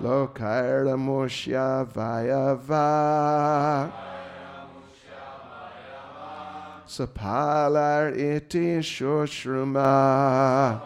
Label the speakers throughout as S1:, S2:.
S1: Lokaira Mushya Vayava Sapalar iti Shushruma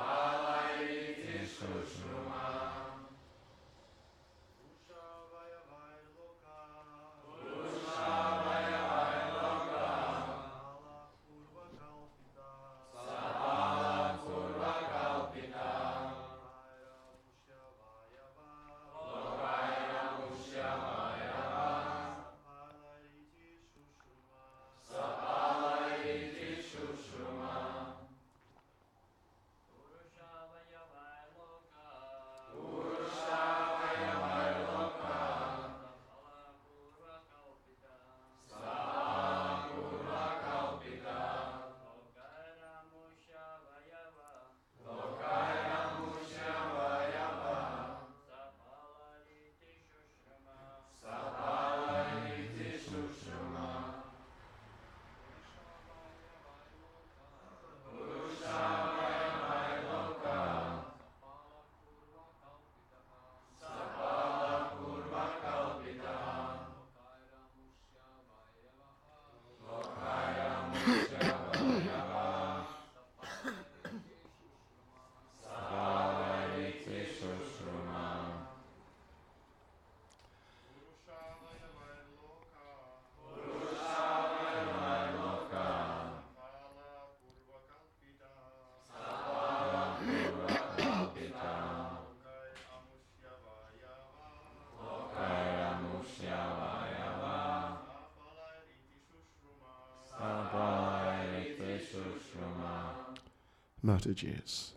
S1: Mataji's.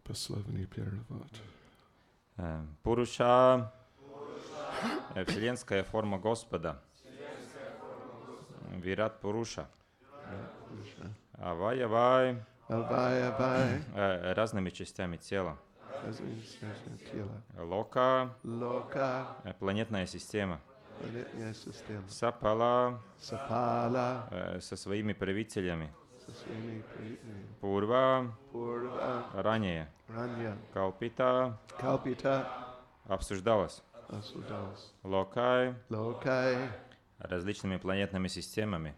S1: Пословный перевод.
S2: Пуруша — вселенская форма Господа. Вират Пуруша. Авай-авай — разными частями тела. Лока — планетная система. Сапала — со своими правителями. Пурва — ранее. Калпита — обсуждалось. Локай — различными планетными системами.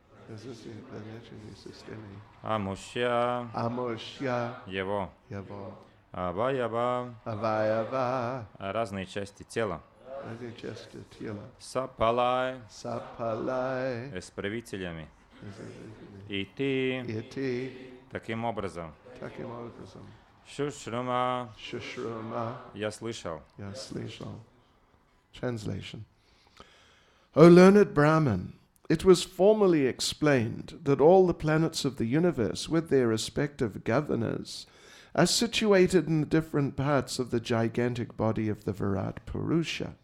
S2: Амушья — его. Аваява — разные части тела. Сапалай — с правителями. И ты таким образом. Шушрума — я слышал.
S1: Translation. O learned Brahman, it was formally explained that all the planets of the universe, with their respective governors, are situated in the different parts of the gigantic body of the Virat Purusha.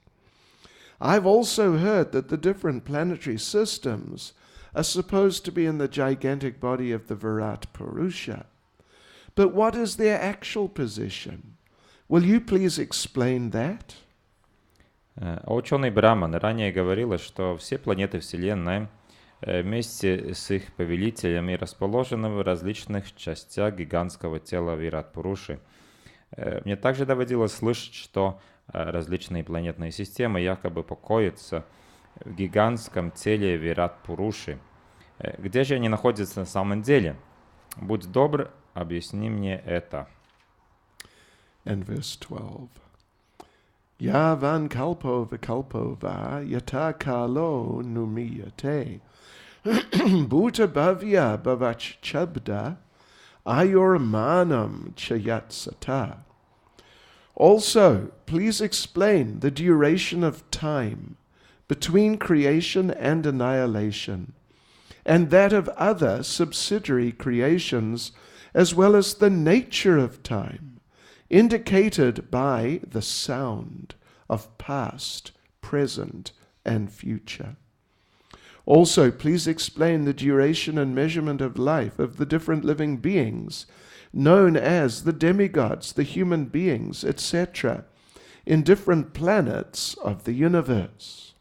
S1: I've also heard that the different planetary systems are supposed to be in the gigantic body of the Virat Purusha. But what is their actual position? Will you please explain that?
S2: Ученый Браман ранее говорилось, что все планеты Вселенной вместе с их повелителями расположены в различных частях гигантского тела Вират-Пуруши. Мне также доводилось слышать, что различные планетные системы якобы покоятся в гигантском теле Вират-Пуруши. Где же они находятся на самом деле? Будь добр, объясни мне это.
S1: And verse 12. Yavan kalpo vikalpo va yata kalo numiyate bhuta bhavya bhavach chabda ayurmanam chayatsata. Also, please explain the duration of time between creation and annihilation, and that of other subsidiary creations, as well as the nature of time, indicated by the sound of past, present, and future. Also, please explain the duration and measurement of life of the different living beings, known as the demigods, the human beings, etc., in different planets of the universe.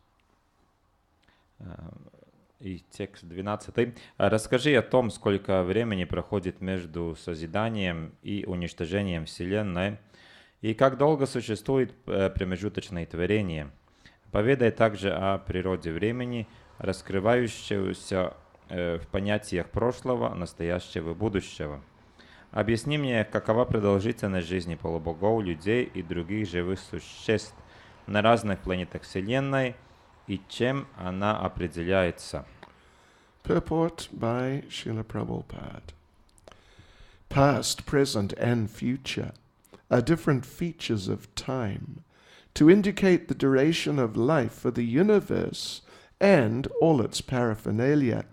S2: И текст 12. Расскажи о том, сколько времени проходит между созиданием и уничтожением Вселенной, и как долго существует промежуточное творение. Поведай также о природе времени, раскрывающегося в понятиях прошлого, настоящего и будущего. Объясни мне, какова продолжительность жизни полубогов, людей и других живых существ на разных планетах Вселенной и чем она определяется.
S1: Purport by Srila Prabhupada. Past, present, and future are different features of time to indicate the duration of life for the universe and all its paraphernalia,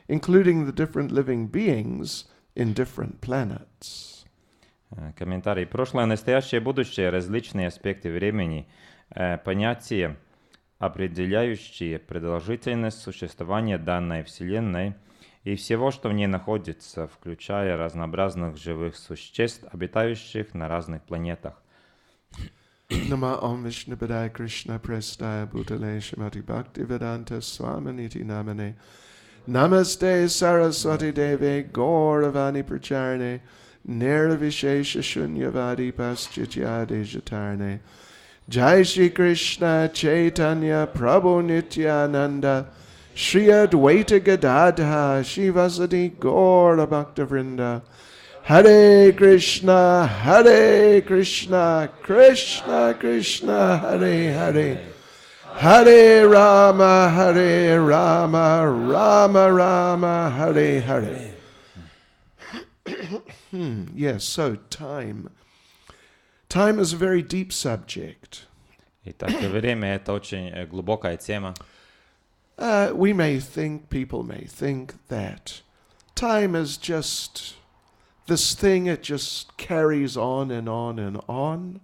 S1: including the different living beings in different planets.
S2: Комментарий. Прошлое, настоящее, будущее – различные аспекты времени, понятия, определяющие продолжительность существования данной Вселенной и всего, что в ней находится, включая разнообразных живых существ, обитающих на разных планетах.
S1: Nama Om Vishnu Padaya Krishna Prestaya Bhutale Shrimati Bhakti Vedanta Swaminiti Namane Namaste Saraswati Deve Gauravani Pracharne Nirvishesha Shunyavadi Paschityade Jatarne Jai Shri Krishna Chaitanya Prabhu Nityananda Shri Advaita Gadadha Shivasati Gaura Bhakta Vrinda Hare Krishna, Krishna Krishna, Hare Hare, Hare Rama, Rama Rama, Hare Hare. Yes, so time. Time is a very deep subject.
S2: Итак, время – это очень глубокая тема.
S1: People may think that time is just this thing, it just carries on and on and on.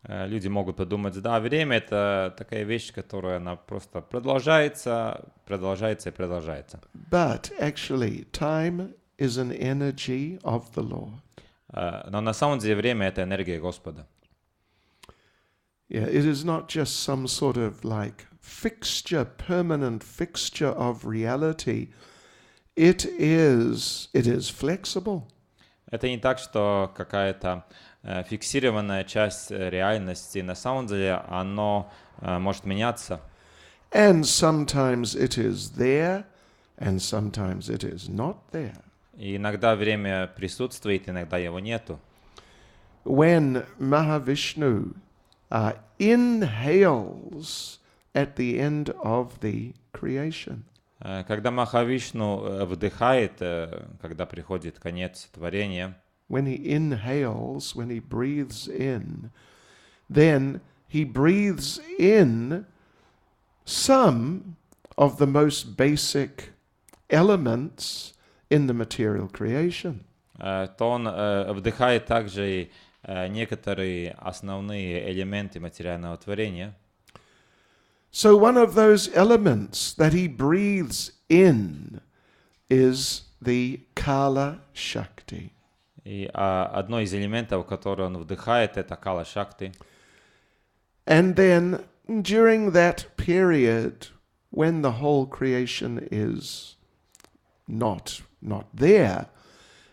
S2: Люди могут подумать, да, время – это такая вещь, которая она просто продолжается и продолжается.
S1: But actually, time is an energy of the Lord.
S2: Но на самом деле время – это энергия Господа.
S1: Yeah, it is not just some sort of like permanent fixture of reality. It is flexible.
S2: Это не так, что какая-то фиксированная часть реальности. На самом деле оно может меняться.
S1: And sometimes it is there, and sometimes it is not there.
S2: И иногда время присутствует, иногда его нету.
S1: When Mahavishnu inhales at the end of the creation.
S2: Когда Махавишну вдыхает, когда приходит конец творения,
S1: when he inhales, when he breathes in, then he breathes in some of the most basic elements in the material creation.
S2: То он вдыхает также и некоторые основные элементы материального творения.
S1: So one of those elements that he breathes in is the Kala Shakti.
S2: И одно из элементов, который он вдыхает, это Кала Шакти.
S1: And then during that period, when the whole creation is not there,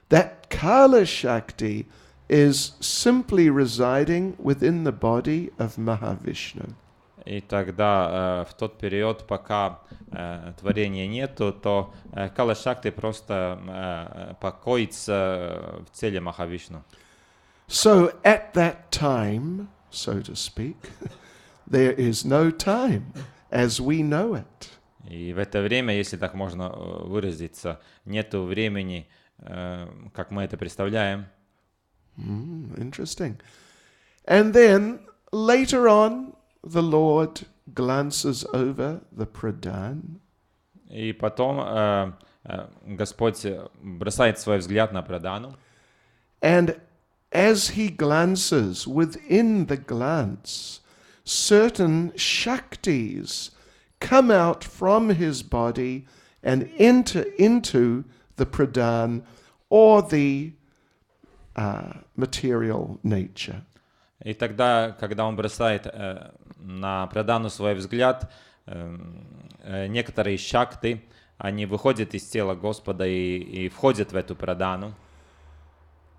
S1: that Kala Shakti is simply residing within the body of Mahavishnu.
S2: И тогда в тот период, пока творения нету, то Кала Шакти просто покоится в теле Махавишну.
S1: So at that time, so to speak, there is no time as we know it.
S2: И в это время, если так можно выразиться, нету времени, как мы это представляем.
S1: Interesting. And then later on, the Lord glances over the pradhan.
S2: И потом Господь бросает свой взгляд на прадану.
S1: And as he glances, within the glance, certain shaktis come out from his body and enter into the pradhan or the material nature.
S2: И тогда, когда он бросает на прадану свой взгляд, некоторые шакты, они выходят из тела Господа и входят в эту прадану.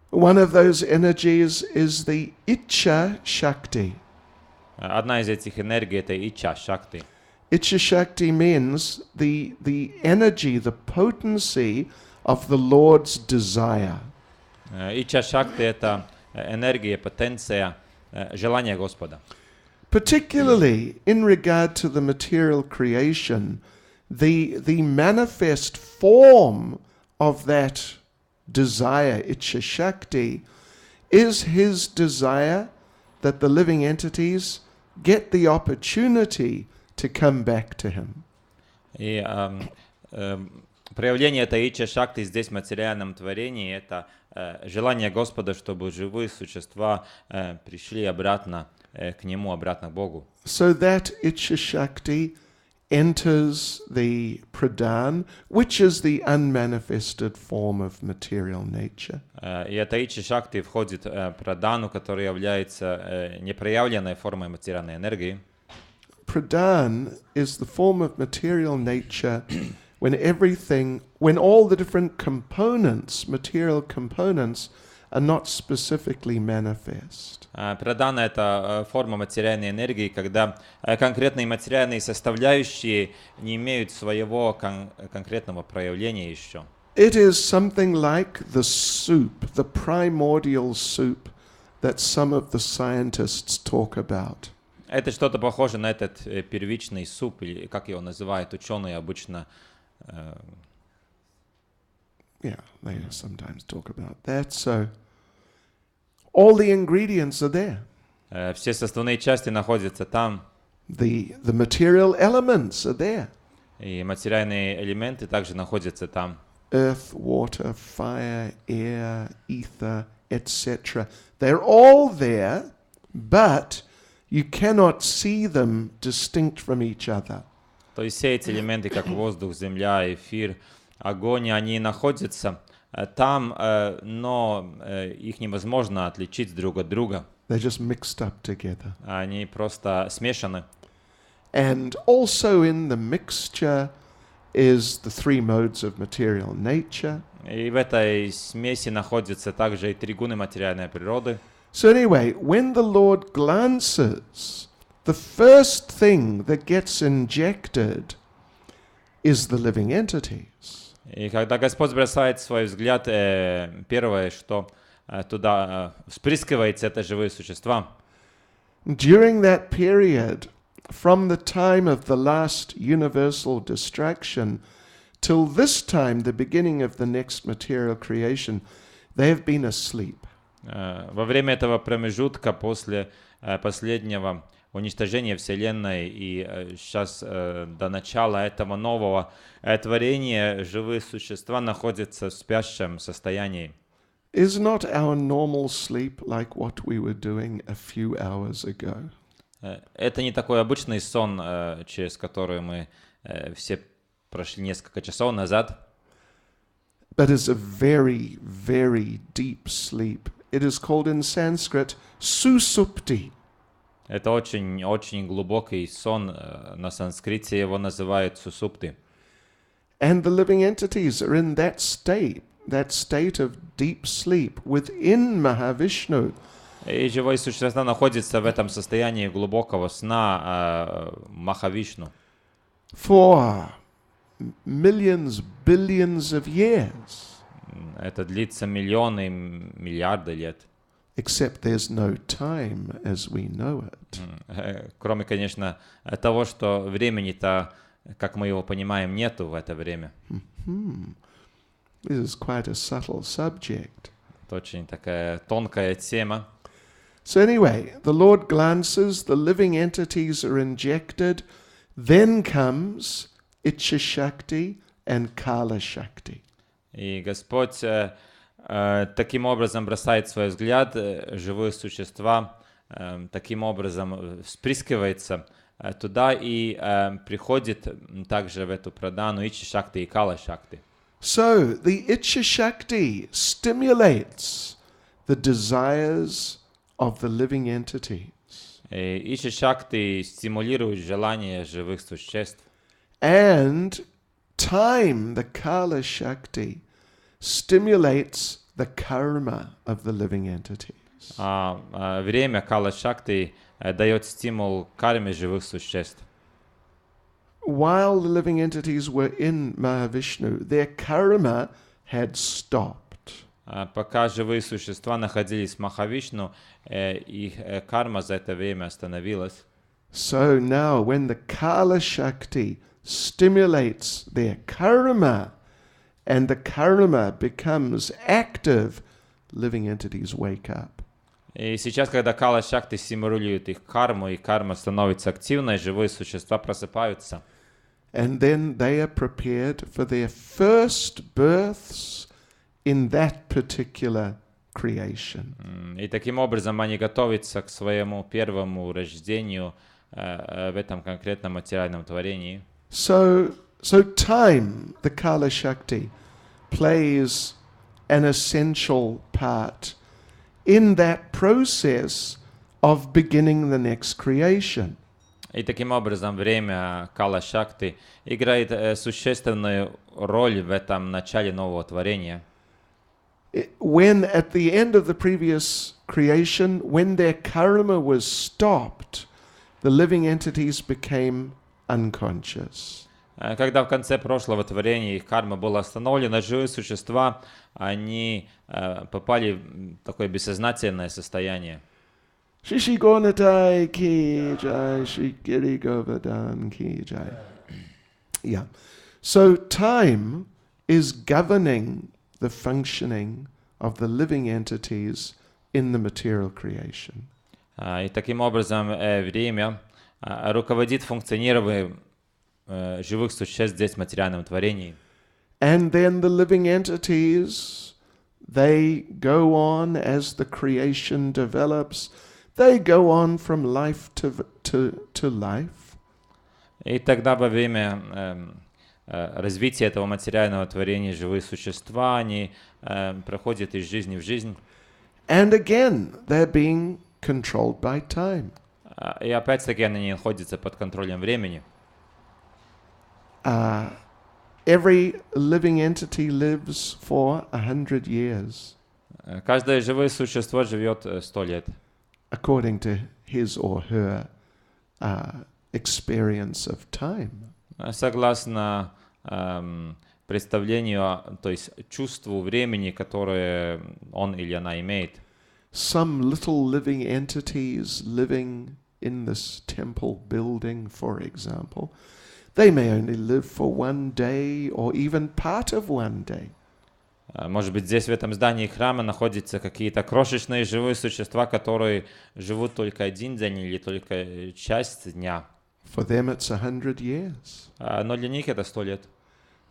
S1: One of those energies is the Icha Shakti.
S2: Одна из этих энергий — это ича шакти.
S1: Icha Shakti means the energy, the potency of the Lord's desire.
S2: Ича шакти — это энергия, потенция, желание Господа.
S1: Particularly in regard to the material creation, the manifest form of that desire, Icha Shakti, is his desire that the living entities get the opportunity to come back to him.
S2: И проявление этой ича шакти здесь в материальном творении — это желание Господа, чтобы живые существа пришли обратно к Нему, обратно к Богу.
S1: So that Icha Shakti enters the pradhan, which is the unmanifested form of material nature.
S2: И эта ича шакти входит в прадану, которая является непроявленной формой материальной энергии.
S1: Pradhan is the form of material nature when all the different components, material components, are not specifically manifest.
S2: Прадана — это форма материальной энергии, когда конкретные материальные составляющие не имеют своего конкретного проявления еще.
S1: It is something like the soup, the primordial soup that some of the scientists talk about.
S2: Это что-то похоже на этот первичный суп, или как его называют ученые обычно.
S1: Yeah, they sometimes talk about that. So all the ingredients are there.
S2: Все составные части находятся там.
S1: The material elements are there.
S2: И материальные элементы также находятся там.
S1: Earth, water, fire, air, ether, etc. They're all there, but you cannot see them distinct from each other.
S2: То есть все эти элементы, как воздух, земля, эфир, огонь, они находятся там, но их невозможно отличить друг от друга.
S1: They're just mixed up together.
S2: Они просто смешаны.
S1: And also in the mixture is the three modes of material nature.
S2: И в этой смеси находятся также и три гуны материальной природы.
S1: So anyway, when the Lord glances, the first thing that gets injected is the living entities.
S2: И когда Господь бросает свой взгляд, первое, что туда впрыскивается, это живые существа.
S1: During that period, from the time of the last universal distraction till this time, the beginning of the next material creation, they have been asleep.
S2: Во время этого промежутка после последнего уничтожения Вселенной и сейчас до начала этого нового творения живые существа находятся в спящем состоянии.
S1: Is not our normal sleep like what we were doing a few hours ago?
S2: Это не такой обычный сон, через который мы все прошли несколько часов назад.
S1: But is a very, very deep sleep. It is called in Sanskrit susupti.
S2: Это очень глубокий сон. На санскрите его называют сусупти.
S1: And the living entities are in that state of deep sleep within Mahavishnu.
S2: И живые существа находятся в этом состоянии глубокого сна Махавишну.
S1: For millions, billions of years.
S2: Это длится миллионы, миллиарды лет.
S1: Except there's no time as we know it.
S2: Кроме, конечно, того, что времени-то, как мы его понимаем, нету в это время.
S1: This is quite a subtle subject.
S2: Это очень такая тонкая тема.
S1: So anyway, the Lord glances, the living entities are injected, then comes Ichcha Shakti and Kala Shakti.
S2: И Господь таким образом бросает свой взгляд, живые существа таким образом вспрыскивается туда и приходит также в эту прадану Ичча Шакти и Кала Шакти.
S1: So the Ichcha Shakti stimulates the desires of the living entities.
S2: Ичча Шакти стимулирует желания живых существ.
S1: And time, the Kala Shakti, stimulates the karma of the living entities.
S2: Время Кала Шакти дает стимул карме живых существ.
S1: While the living entities were in Mahavishnu, their karma had stopped.
S2: Пока живые существа находились в Махавишну, их карма за это время остановилась.
S1: So now when the Kala Shakti stimulates their karma and the karma becomes active, living entities wake up.
S2: И сейчас, когда Кала Шакти стимулирует их карму, и карма становится активной, живые существа просыпаются.
S1: And then they are prepared for their first births in that particular creation.
S2: И таким образом они готовятся к своему первому рождению в этом конкретном материальном творении.
S1: So time, the Kala Shakti, plays an essential part in that process of beginning the next creation.
S2: И таким образом время Кала Шакти играет существенную роль в этом начале нового творения.
S1: When at the end of the previous creation, when their karma was stopped, the living entities became unconscious.
S2: Когда в конце прошлого творения их карма была остановлена, живые существа, они попали в такое бессознательное состояние.
S1: Shishi Gonatai ki jai, Shikiri Govardhan ki jai. Yeah. So time is governing the functioning of the living entities in the material creation.
S2: И таким образом время руководит функционированием живых существ здесь в материальном творении.
S1: And then the living entities, they go on as the creation develops. They go on from life to life.
S2: И тогда во время развития этого материального творения живые существа, они проходят из жизни в жизнь.
S1: And again, they're being controlled by time.
S2: И опять-таки они находятся под контролем времени.
S1: Every living entity lives for 100 years.
S2: Каждое живое существо живет 100 лет.
S1: According to his or her experience of time.
S2: Согласно представлению, то есть чувству времени, которое он или она имеет.
S1: Some little living entities living in this temple building, for example, they may only live for one day or even part of one day.
S2: Может быть, здесь в этом здании храма находятся какие-то крошечные живые существа, которые живут только один день или только часть дня.
S1: For them it's 100 years.
S2: Но для них это 100 лет.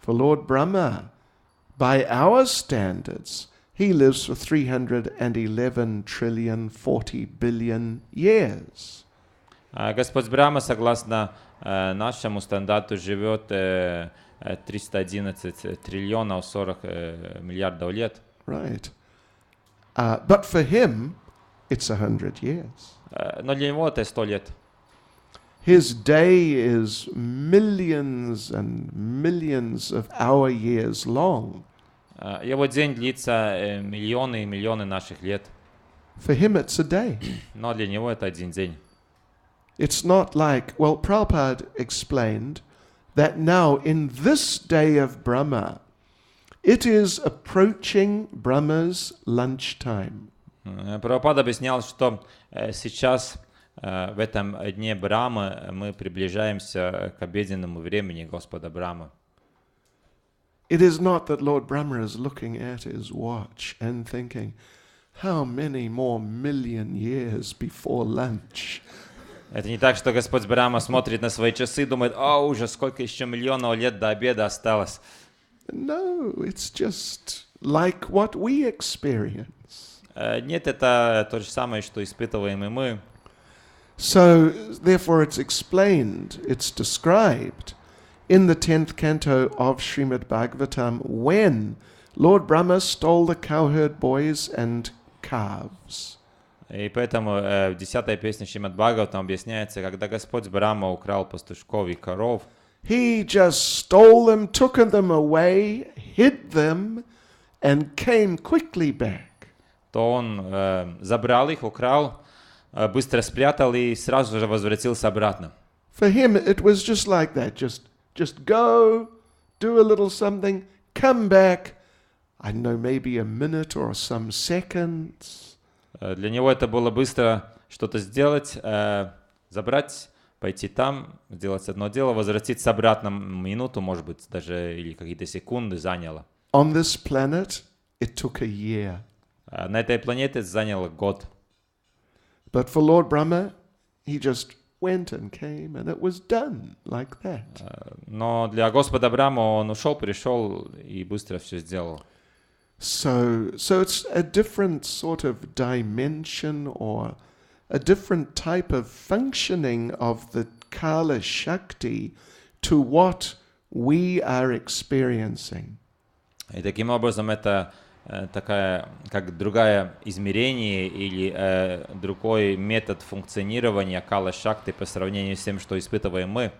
S1: For Lord Brahma, by our standards, he lives for 311 trillion 40 billion years.
S2: Господь Брахма, согласно нашему стандарту, живет 311 триллионов 40 миллиардов лет.
S1: Right. But for him, it's 100 years.
S2: Но для него это 100 лет.
S1: His day is millions and millions of our years long.
S2: Его день длится миллионы и миллионы наших лет.
S1: For him, it's a day.
S2: Но для него это один день.
S1: It's not like, well, Prabhupada explained that now in this day of Brahma, it is approaching Brahma's lunchtime.
S2: Прабхупада объяснял, что сейчас в этом дне Брамы мы приближаемся к обеденному времени Господа Брамы.
S1: It is not that Lord Brahma is looking at his watch and thinking, how many more million years before lunch?
S2: Это не так, что Господь Брахма смотрит на свои часы и думает, ужас, сколько еще миллионов лет до обеда осталось.
S1: No, it's just like what we experience.
S2: Нет, это то же самое, что испытываем и мы.
S1: So, therefore it's explained, it's described in the 10th canto of Srimad Bhagavatam when Lord Brahma stole the cowherd boys and calves.
S2: И поэтому в 10-й песне Шримад Бхагаватам объясняется, когда Господь Брахма украл пастушков и коров,
S1: He just stole them, took them away, hid them, and came quickly back.
S2: то он забрал их, украл, быстро спрятал и сразу же возвратился обратно.
S1: For him, it was just like that. Just go, do a little something, come back. I don't know, maybe a minute or some seconds.
S2: Для него это было быстро что-то сделать, забрать, пойти там, сделать одно дело, возвратиться обратно минуту, может быть, даже или какие-то секунды заняло.
S1: On this planet, it took a year.
S2: На этой планете заняло год.
S1: But for Lord Brahma, he just went and came, and it was done like that.
S2: Но для Господа Брахмы он ушел, пришел и быстро все сделал.
S1: So it's a different sort of dimension or a different type of functioning of the Kala Shakti to what we are experiencing.
S2: И таким образом это такая, как другое измерение или другой метод функционирования Кала-Шакти по сравнению с тем, что испытываем мы.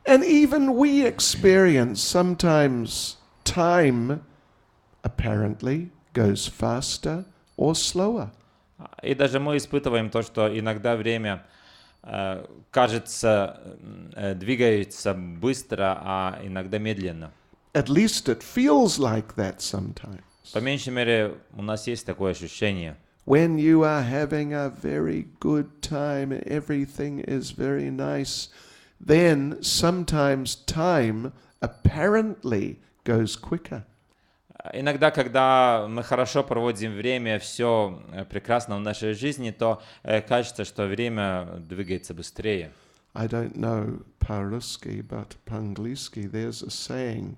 S1: And even we experience sometimes time apparently goes faster or slower.
S2: И даже мы испытываем то, что иногда время, кажется, двигается быстро, а иногда медленно.
S1: At least it feels like that sometimes.
S2: По меньшей мере, у нас есть такое ощущение.
S1: When you are having a very good time, everything is very nice, then sometimes time apparently goes quicker.
S2: Иногда, когда мы хорошо проводим время, все прекрасно в нашей жизни, то кажется, что время двигается быстрее.
S1: I don't know Paruski, but Pangliski, there's a saying,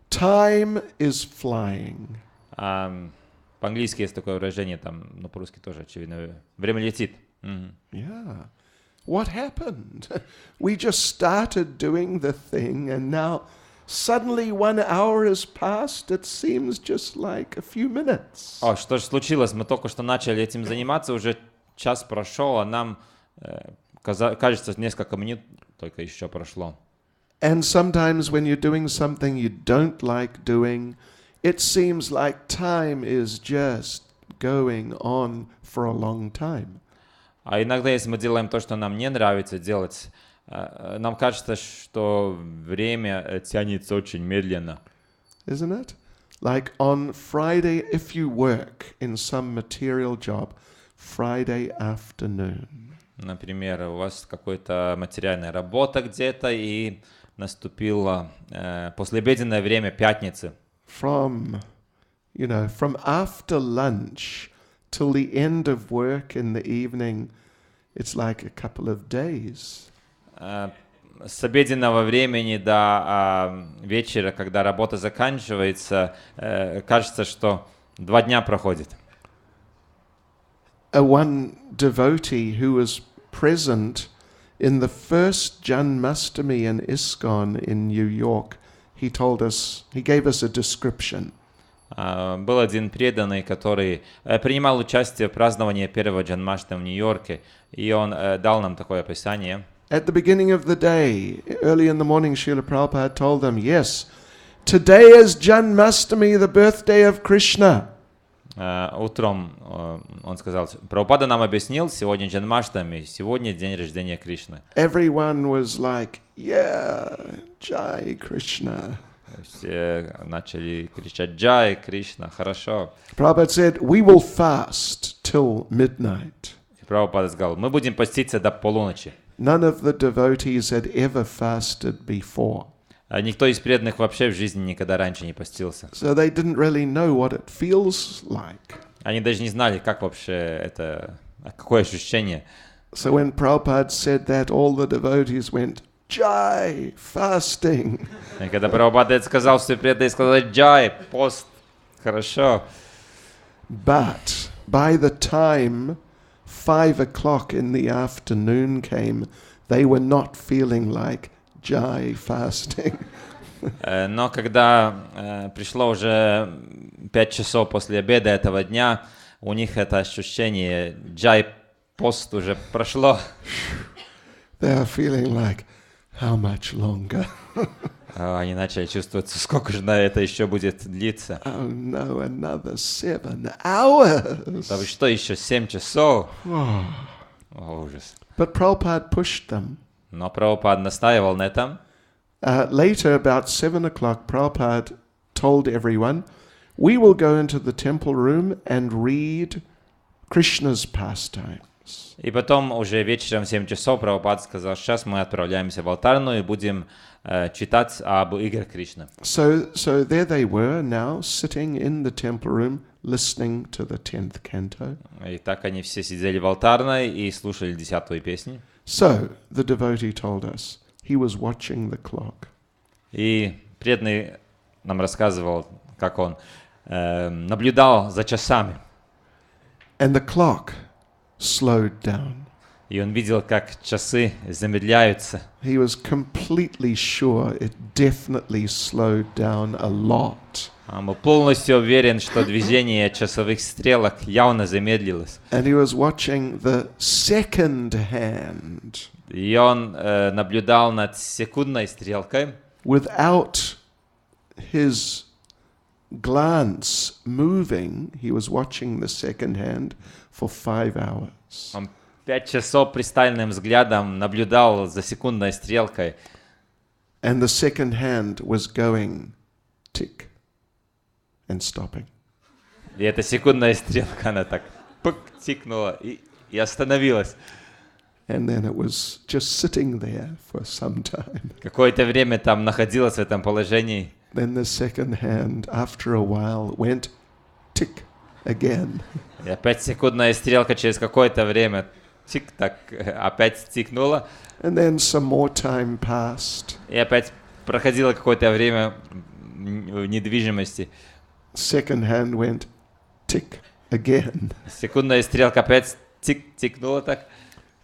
S1: time is flying.
S2: По-английски есть такое выражение, там, но по-русски тоже, очевидно, время летит.
S1: Yeah. What happened? We just started doing the thing and now suddenly 1 hour has passed. It seems just like a few minutes.
S2: Что же случилось? Мы только что начали этим заниматься, уже час прошел, а нам кажется, несколько минут только еще прошло.
S1: And sometimes when you're doing something you don't like doing, it seems like time is just going on for a long time.
S2: А иногда, если мы делаем то, что нам не нравится делать, нам кажется, что время тянется очень медленно.
S1: Isn't it? Like on Friday, if you work in some material job, Friday afternoon.
S2: Например, у вас какая-то материальная работа где-то, и наступило послеобеденное время пятницы.
S1: From after lunch till the end of work in the evening, it's like a couple of days.
S2: С обеденного времени до вечера, когда работа заканчивается, кажется, что 2 дня проходит.
S1: One devotee who was present in the first Janmashtami in ISKCON in New York, he gave us a description.
S2: Был один преданный, который принимал участие в праздновании первого Джанмаштами в Нью-Йорке, и он дал нам такое описание.
S1: At the beginning of the day, early in the morning, Srila Prabhupada told them, yes, today is Janmashtami, the birthday of Krishna.
S2: Утром он сказал, Прабхупада нам объяснил, сегодня Джанмаштами, сегодня день рождения Кришны.
S1: Everyone was like, yeah, Jai Krishna.
S2: Все начали кричать «Джай, Кришна, хорошо».
S1: Prabhupada said, we will fast till midnight.
S2: И Прабхупада сказал, мы будем поститься до полуночи.
S1: None of the devotees had ever fasted before.
S2: Никто из преданных вообще в жизни никогда раньше не постился.
S1: So they didn't really know what it feels like.
S2: Они даже не знали, как вообще это, какое ощущение.
S1: So when Prabhupada said that, all the devotees went, Jai, fasting.
S2: И когда Прабхупада это сказал, все преданные сказали, джай, пост, хорошо.
S1: But by the time 5 o'clock in the afternoon came, they were not feeling like Jai fasting.
S2: Но когда пришло уже 5 часов после обеда этого дня, у них это ощущение джай, пост уже прошло.
S1: They are feeling like, how much longer?
S2: Они начали чувствовать, сколько же на это еще будет длиться.
S1: Oh no, another 7 hours.
S2: Да вы что, еще 7 часов?
S1: Oh.
S2: О, ужас.
S1: But Prabhupada pushed them.
S2: Но Прабхупад настаивал на этом.
S1: Later, about 7 o'clock, Prabhupada told everyone, we will go into the temple room and read Krishna's pastimes.
S2: И потом уже вечером в 7 часов Прабхупад сказал, сейчас мы отправляемся в алтарную и будем читать об играх Кришны.
S1: So there they were now, sitting in the temple room, listening to the 10th canto.
S2: И так они все сидели в алтарной и слушали 10-ю песню.
S1: So the devotee told us he was watching the clock.
S2: И преданный нам рассказывал, как он наблюдал за часами.
S1: And the clock slowed down.
S2: И он видел, как часы замедляются.
S1: He was completely sure it definitely slowed down a lot.
S2: Он был полностью уверен, что движение часовых стрелок явно замедлилось.
S1: And he was watching the second hand.
S2: И он наблюдал над секундной стрелкой.
S1: Without his glance moving, he was watching the second hand for 5 hours.
S2: Он 5 часов пристальным взглядом наблюдал за секундной стрелкой.
S1: And the second hand was going tick and stopping.
S2: И эта секундная стрелка, она так пык, тикнула и остановилась.
S1: And then it was just sitting there for some time.
S2: Какое-то время там находилась в этом положении.
S1: Then the second hand, after a while, went tick again.
S2: И опять секундная стрелка через какое-то время тик-так опять тикнула.
S1: And then some more time passed.
S2: И опять проходило какое-то время в недвижимости.
S1: Second hand went tick again.
S2: Секундная стрелка опять тик-тикнула так.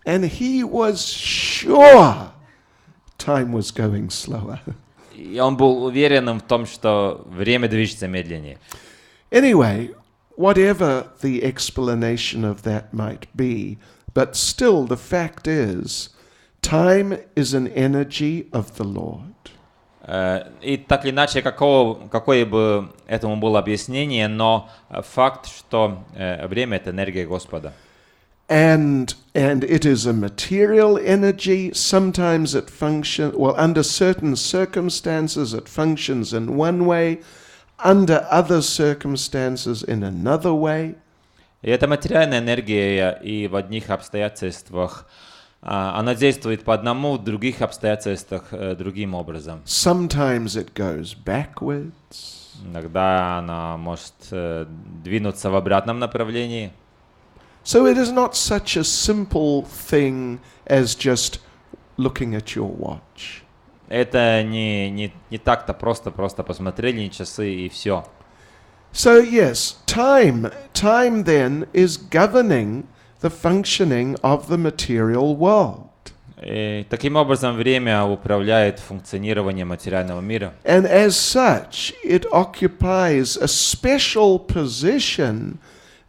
S1: And he was sure time was going slower.
S2: И он был уверен в том, что время движется медленнее.
S1: Anyway, whatever the explanation of that might be, but still the fact is, time is an energy of the Lord.
S2: И так или иначе, какое бы этому было объяснение, но факт, что время — это энергия Господа.
S1: And it is a material energy. Sometimes it functions, well, under certain circumstances it functions in one way, under other circumstances in another way.
S2: И это материальная энергия, и в одних обстоятельствах она действует по одному, в других обстоятельствах другим образом.
S1: Sometimes it goes backwards.
S2: Иногда она может двинуться в обратном направлении.
S1: So it is not such a simple thing as just looking at your watch.
S2: Это не так-то просто посмотрели на часы и все.
S1: So yes, time then is governing the functioning of the material world.
S2: И таким образом время управляет функционированием материального мира.
S1: And as such, it occupies a special position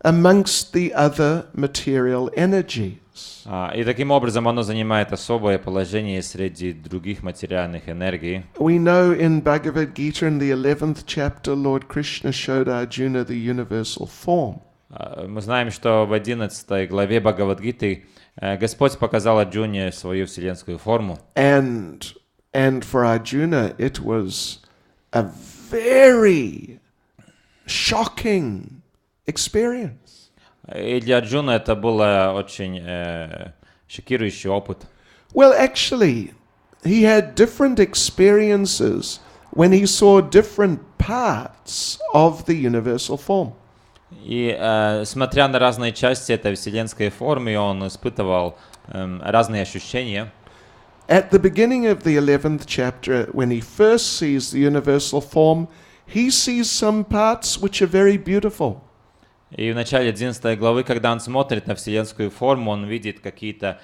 S1: amongst the other material energies.
S2: И таким образом оно занимает особое положение среди других материальных энергий.
S1: We know in Bhagavad Gita in the 11th chapter, Lord Krishna showed Arjuna the universal form.
S2: Мы знаем, что в 11 главе Бхагавад-гиты Господь показал Арджуне свою вселенскую форму.
S1: And for Arjuna it was a very shocking experience.
S2: И для Арджуна это был очень шокирующий опыт.
S1: Well, actually, he had different experiences when he saw different parts of the universal form.
S2: И смотря на разные части этой вселенской формы, он испытывал разные ощущения.
S1: At the beginning of the 11th chapter, when he first sees the universal form, he sees some parts which are very beautiful.
S2: И в начале 11 главы, когда он смотрит на вселенскую форму, он видит какие-то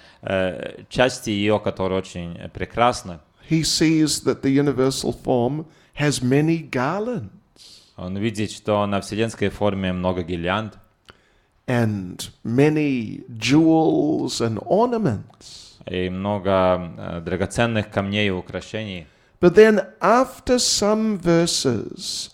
S2: части ее, которые очень прекрасны.
S1: He sees that the universal form has many garlands.
S2: Он видит, что на вселенской форме много гирлянд
S1: and many jewels and ornaments.
S2: и много драгоценных камней и украшений.
S1: But then after some verses,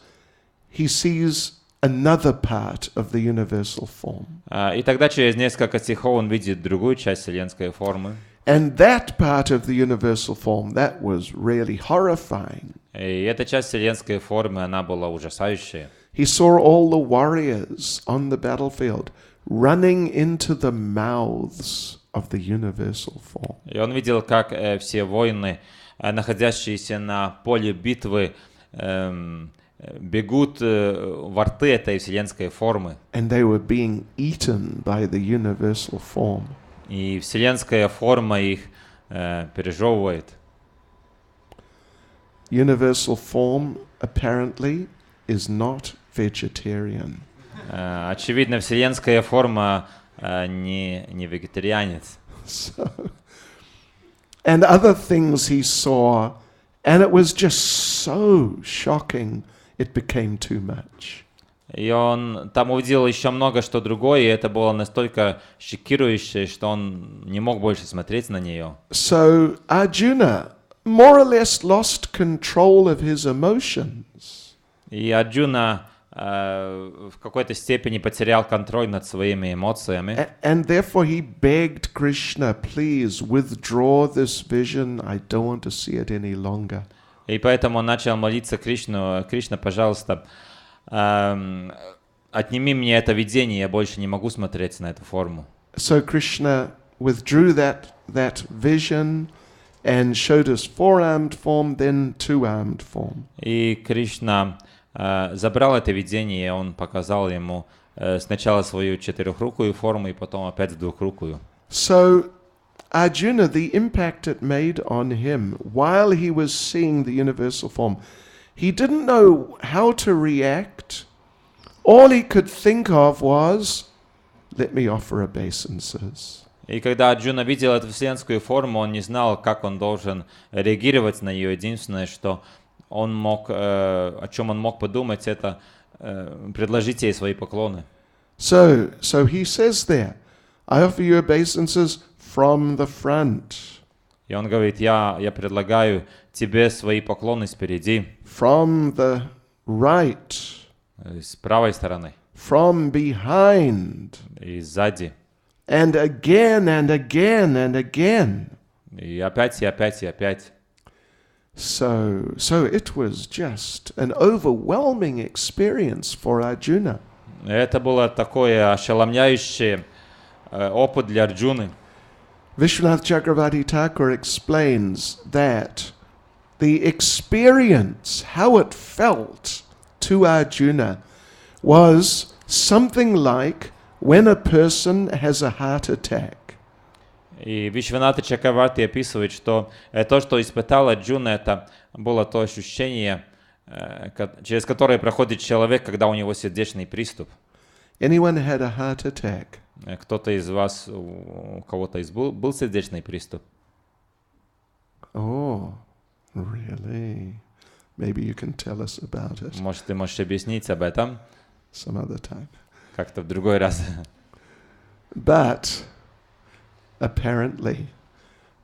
S1: he sees another part of the universal form.
S2: И тогда через несколько стихов он видит другую часть вселенской формы.
S1: And that part of the universal form, that was really horrifying.
S2: И эта часть вселенской формы, она была ужасающая.
S1: He saw all the warriors on the battlefield running into the mouths of the universal form.
S2: И он видел, как все воины, находящиеся на поле битвы, бегут во рты этой вселенской формы.
S1: And they were being eaten by the universal form.
S2: И вселенская форма их пережевывает.
S1: Universal form apparently is not vegetarian.
S2: Очевидно, вселенская форма не вегетарианец.
S1: So, and other things he saw, and it was just so shocking, it became too much.
S2: И он там увидел еще много что другое, и это было настолько шокирующе, что он не мог больше смотреть на нее.
S1: So Arjuna more or less lost control of his emotions.
S2: И Арджуна в какой-то степени потерял контроль над своими эмоциями.
S1: And therefore he begged Krishna, please withdraw this vision, I don't want to see it any longer.
S2: И поэтому он начал молиться Кришну: Кришна, пожалуйста, отними мне это видение, я больше не могу смотреть на эту форму.
S1: So Krishna withdrew that vision and showed us four-armed form, then two-armed form.
S2: И Кришна забрал это видение, и он показал ему сначала свою четырехрукую форму, и потом опять двухрукую.
S1: So Arjuna, the impact it made on him while he was seeing the universal form, he didn't know how to react. All he could think of was, let me offer obeisances.
S2: И когда Арджуна видел эту вселенскую форму, он не знал, как он должен реагировать на нее. Единственное, что он мог, о чем он мог подумать, это предложить ей свои поклоны.
S1: So he says there, I offer you obeisances from the front.
S2: И он говорит: я предлагаю тебе свои поклоны спереди,
S1: From the right,
S2: с правой стороны
S1: from behind,
S2: и сзади.
S1: and again and again and again.
S2: И опять, и опять, и опять.
S1: So it was just an overwhelming experience for Arjuna.
S2: Это было такое ошеломляющий опыт для Арджуны.
S1: Vishwanath Chakravarti Thakur explains that the experience, how it felt to Arjuna, was something like when a person has a heart attack.
S2: И Вишванатха Чакраварти описывает, что то, что испытал Арджуна, это было то ощущение, через которое проходит человек, когда у него сердечный приступ.
S1: Anyone had a heart attack?
S2: Кто-то из вас, у кого-то был сердечный приступ?
S1: Oh, really? Maybe you can tell us about it
S2: Может, ты можешь объяснить об этом
S1: some other time.
S2: как-то в другой раз.
S1: But apparently,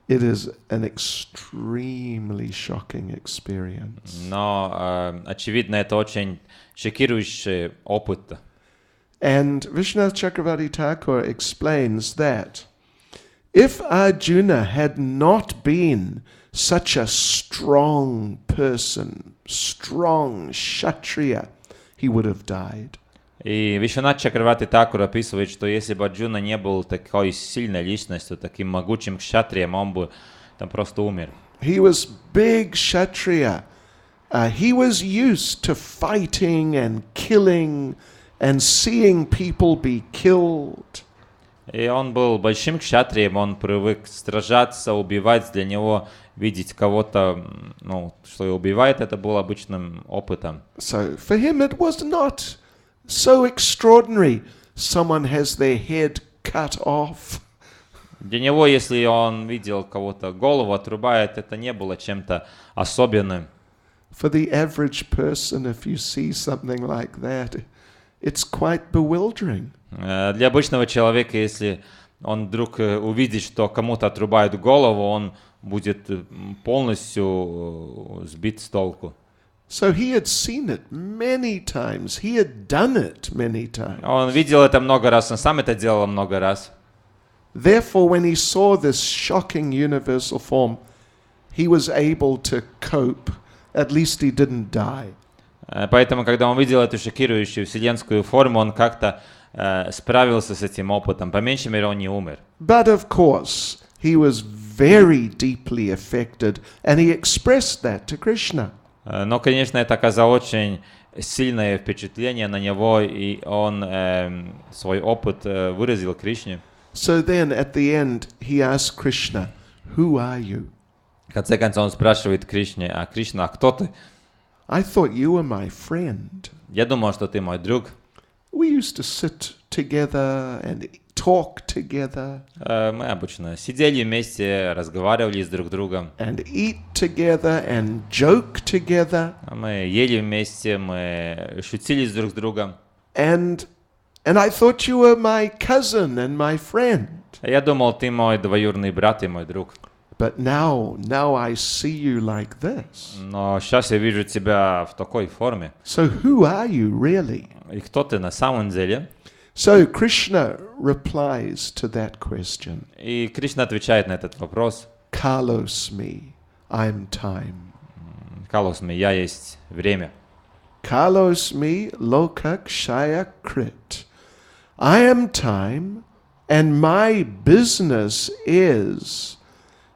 S1: it is an extremely shocking experience.
S2: Но, очевидно, это очень шокирующий опыт.
S1: And Vishwanath Chakravarti Thakur explains that if Arjuna had not been such a strong person, strong Kshatriya, he would have died.
S2: И Вишванат Чакраварти Такур описывает, что если бы Арджуна не был такой сильной личностью, таким могучим кшатрием, он бы там просто умер.
S1: He was big Kshatriya. He was used to fighting and killing and seeing people be killed.
S2: И он был большим кшатрием, он привык сражаться, убивать. Для него видеть кого-то, что и убивает, это было обычным опытом.
S1: So for him it was not so extraordinary. Someone has their head cut off.
S2: Для него, если он видел кого-то голову отрубает, это не было чем-то особенным.
S1: For the average person, if you see something like that, it's quite bewildering.
S2: Для обычного человека, если он вдруг увидит, что кому-то отрубают голову, он будет полностью сбит с толку.
S1: So he had seen it many times. He had done it many times.
S2: Он видел это много раз, он сам это делал много раз.
S1: Therefore, when he saw this shocking universal form, he was able to cope. At least he didn't die.
S2: Поэтому, когда он видел эту шокирующую вселенскую форму, он как-то справился с этим опытом. По меньшей мере, он не умер.
S1: But of course, he was very deeply affected, and he expressed that to Krishna.
S2: Но, конечно, это оказало очень сильное впечатление на него, и он свой опыт выразил Кришне.
S1: So then, at the end, he asked Krishna, "Who are you?"
S2: В конце концов, он спрашивает Кришне: «А Кришна, а кто ты?»
S1: I thought you were my friend.
S2: Я думал, что ты мой друг.
S1: We used to sit together and talk together.
S2: Мы обычно сидели вместе, разговаривали с друг другом.
S1: And eat together and joke together.
S2: Мы ели вместе, мы шутили с друг другом.
S1: And I thought you were my cousin and my friend.
S2: Я думал, ты мой двоюродный брат и мой друг.
S1: But now I see you like this.
S2: Но сейчас я вижу тебя в такой форме.
S1: So who are you really?
S2: И кто ты на самом деле?
S1: So Krishna replies to that question.
S2: И Кришна отвечает на этот вопрос.
S1: Kalosmi, I'm time.
S2: Kalosmi, я есть время.
S1: Kalosmi lokakshaya krit. I am time, and my business is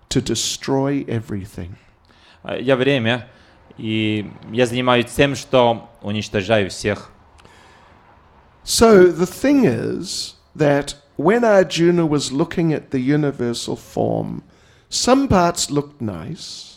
S1: to destroy everything.
S2: Я время, и я занимаюсь тем, что уничтожаю всех.
S1: So the thing is that when Arjuna was looking at the universal form, some parts looked nice.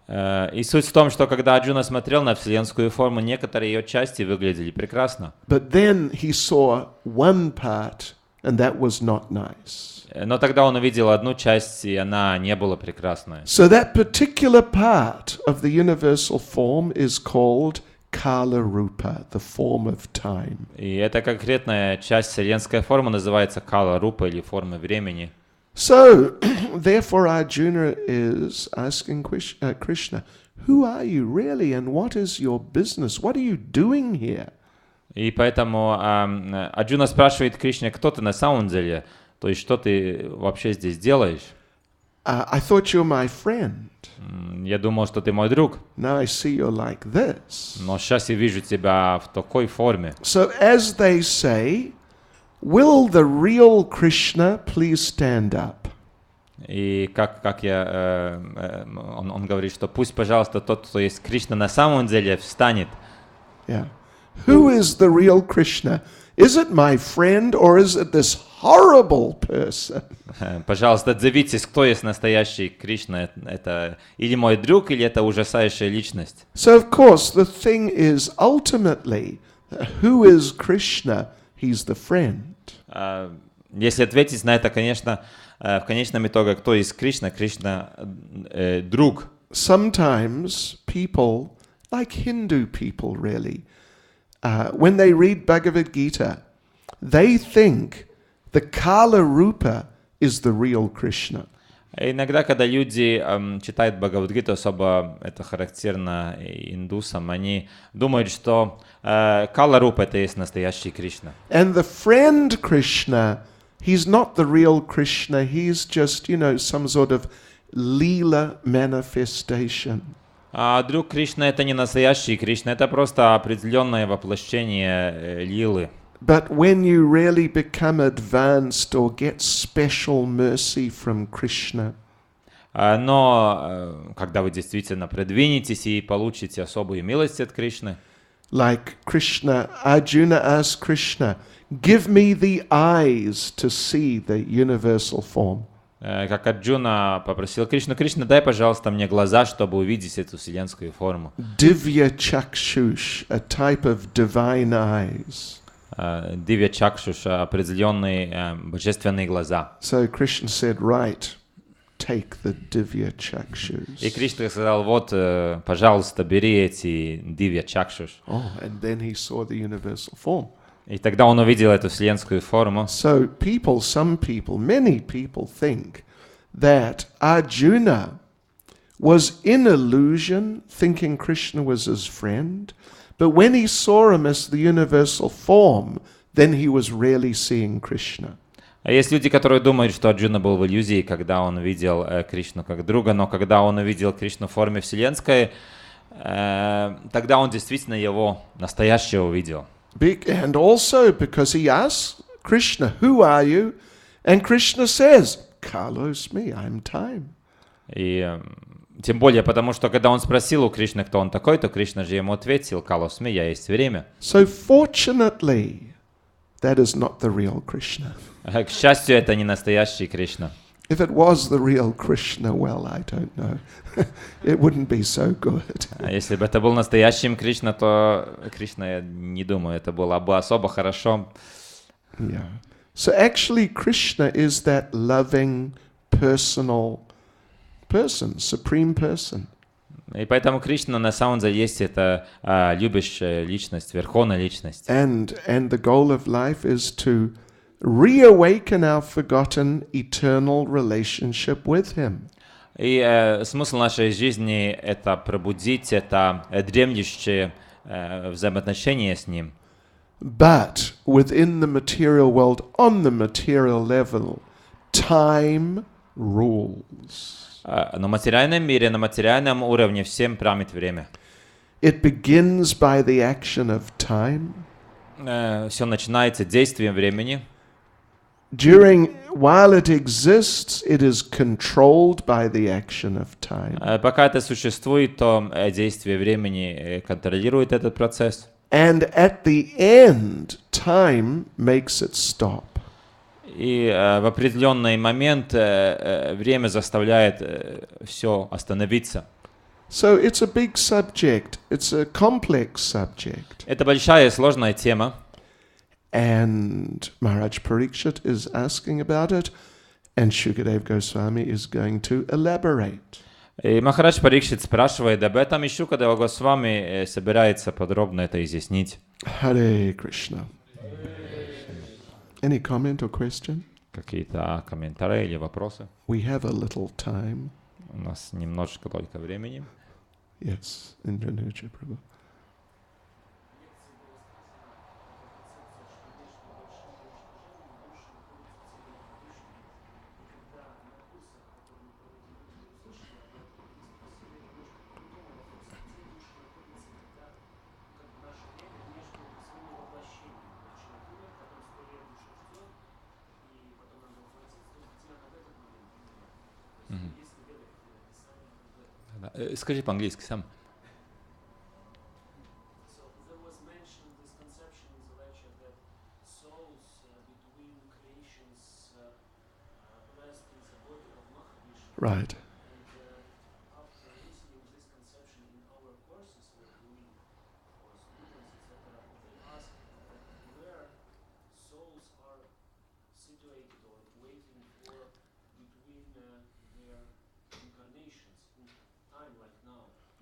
S2: И суть в том, что когда Арджуна смотрел на вселенскую форму, некоторые ее части выглядели прекрасно.
S1: But then he saw one part, and that was not nice.
S2: Но тогда он увидел одну часть, и она не была прекрасной.
S1: So that particular part of the universal form is called Kala Rupa, the form of time.
S2: И эта конкретная часть вселенской формы называется Кала Рупа, или форма времени.
S1: So, therefore Arjuna is asking Krishna, who are you really and what is your business? What are you doing here?
S2: И поэтому Арджуна спрашивает Кришне, кто ты на самом деле? То есть, что ты вообще здесь делаешь?
S1: I thought you were my friend.
S2: Я думал, что ты мой друг.
S1: Now I see you're like this.
S2: Но сейчас я вижу тебя в такой форме.
S1: So as they say, will the real Krishna please stand up?
S2: И он говорит, что пусть, пожалуйста, тот, кто есть Кришна на самом деле, встанет.
S1: Yeah. Who is the real Krishna? Is it my friend or is it this horrible person?
S2: Пожалуйста, отзовитесь, кто есть настоящий Кришна. Это или мой друг, или это ужасающая личность.
S1: So of course the thing is ultimately, who is Krishna? He's the friend.
S2: Если ответить на это, конечно, в конечном итоге, кто есть Кришна? Кришна друг.
S1: Sometimes people, like Hindu people really, when they read Bhagavad Gita, they think the Kala Rupa is the real Krishna.
S2: Иногда, когда люди читают Бхагавад-гиту, особо это характерно индусам, они думают, что Кала Рупа это есть настоящий Кришна.
S1: And the friend Krishna, he's not the real Krishna, he's just, some sort of Leela manifestation.
S2: А друг Кришна это не настоящий Кришна, это просто определенное воплощение лилы.
S1: But when you really become advanced or get special mercy from Krishna,
S2: Но когда вы действительно продвинетесь и получите особую милость от Кришны,
S1: like Krishna, Arjuna asked Krishna, give me the eyes to see the universal form.
S2: как Арджуна попросил Кришну: Кришна, дай, пожалуйста, мне глаза, чтобы увидеть эту вселенскую форму.
S1: Divya chakshush, a type of divine eyes.
S2: Дивья чакшуш, определенные божественные глаза.
S1: So Krishna said, right, take the divya chakshush.
S2: И Кришна сказал: вот, пожалуйста, бери эти дивья чакшуш.
S1: Oh, and then he saw the universal form.
S2: И тогда он увидел эту вселенскую форму.
S1: So some people, many people think that Arjuna was in illusion, thinking Krishna was his friend, but when he saw him as the universal form, then he was really seeing Krishna.
S2: А есть люди, которые думают, что Арджуна был в иллюзии, когда он видел Кришну как друга, но когда он увидел Кришну в форме вселенской, тогда он действительно его настоящего увидел.
S1: And also because he asks Krishna, who are you? And Krishna says, Kalos me, I'm time.
S2: И тем более, потому что когда он спросил у Кришны, кто он такой, то Кришна же ему ответил: Kalos me, я есть время.
S1: So fortunately, that is not the real Krishna.
S2: К счастью, это не настоящий Кришна.
S1: If it was the real Krishna, well, I don't know. It wouldn't be so good.
S2: А если бы это был настоящим Кришна, то Кришна, я не думаю, это было бы особо хорошо.
S1: Yeah. So actually, Krishna is that loving, personal person, supreme person.
S2: И поэтому Кришна на самом деле есть эта любящая личность, верховная личность.
S1: And the goal of life is to reawaken our forgotten eternal relationship with Him.
S2: И смысл нашей жизни — это пробудить это дремлющее взаимоотношение с Ним.
S1: But within the material world, on the material level, time rules.
S2: Но в материальном мире, на материальном уровне всем правит время.
S1: It begins by the action of time.
S2: Все начинается действием времени.
S1: While it exists, it is controlled by the action of time.
S2: Пока это существует, то действие времени контролирует этот процесс.
S1: And at the end, time makes it stop.
S2: И в определенный момент время заставляет все остановиться.
S1: So it's a big subject. It's a complex subject.
S2: Это большая и сложная тема.
S1: And Maharaj Parikshit is asking about it, and Shukadev Goswami is going to elaborate.
S2: И Махарадж Парикшит спрашивает об этом, и Шукадева Госвами собирается подробно это изъяснить.
S1: Hare Krishna. Any comment or question?
S2: Какие-то комментарии или вопросы?
S1: We have a little time.
S2: У нас немножко только времени.
S1: Yes, Indranuja Prabhu.
S2: Скажи по-английски сам.
S1: Right.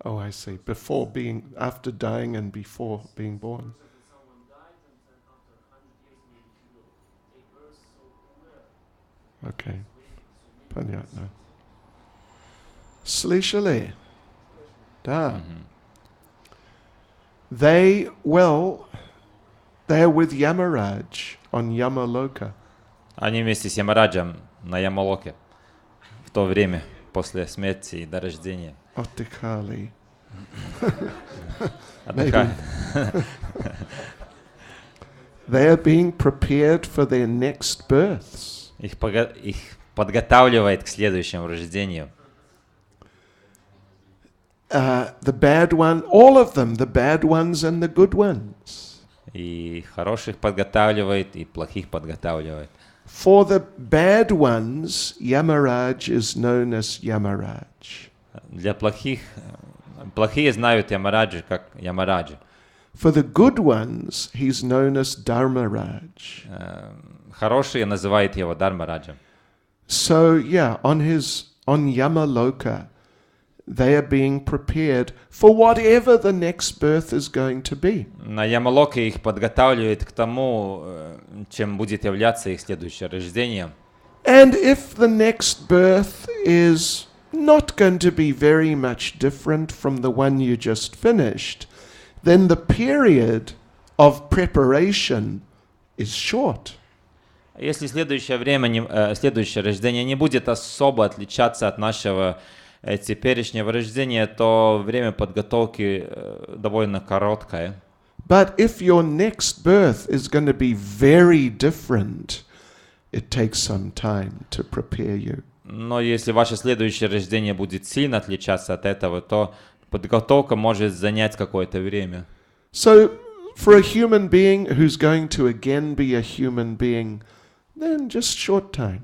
S1: Oh, I see. After dying and before being born. Okay. Понятно. Слышали? Да. They're with Yamaraj on Yamaloka.
S2: Они вместе с Ямараджем на Ямалоке в то время, после смерти и до рождения.
S1: Отдыхали. They are being prepared for their next births.
S2: Их подготавливает к следующему рождению.
S1: the bad one, all of them, the bad ones and the good ones.
S2: И хороших подготавливает, и плохих подготавливает.
S1: For the bad ones, Yamaraj is known as Yamaraj.
S2: Для плохих, плохие знают Ямараджа как Ямараджа.
S1: For the good ones, he's known as Dharmaraj.
S2: Хорошие называют его Дharmaraja.
S1: So yeah, on Yamaloka, they are being prepared for whatever the next birth is going to be.
S2: На Ямалоке их подготавливает к тому, чем будет являться их следующее рождение.
S1: And if the next birth is not going to be very much different from the one you just finished, then the period of preparation is short.
S2: Если следующее рождение не будет особо отличаться от нашего теперешнего рождения, то время подготовки довольно короткое.
S1: But if your next birth is going to be very different, it takes some time to prepare you.
S2: Но если ваше следующее рождение будет сильно отличаться от этого, то подготовка может занять какое-то время.
S1: So, for a human being who's going to again be a human being, then just short time.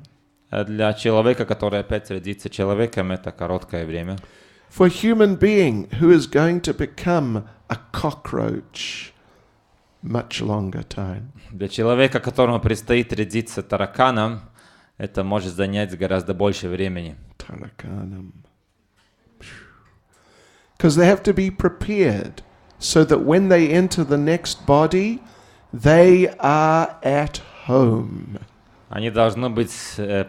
S2: Для человека, который опять родится человеком, это короткое время.
S1: For a human being who is going to become a cockroach, much longer time.
S2: Для человека, которому предстоит родиться тараканом, это может занять гораздо больше времени.
S1: Tarakanam. Because they have to be prepared so that when they enter the next body, they are at home.
S2: Они должны быть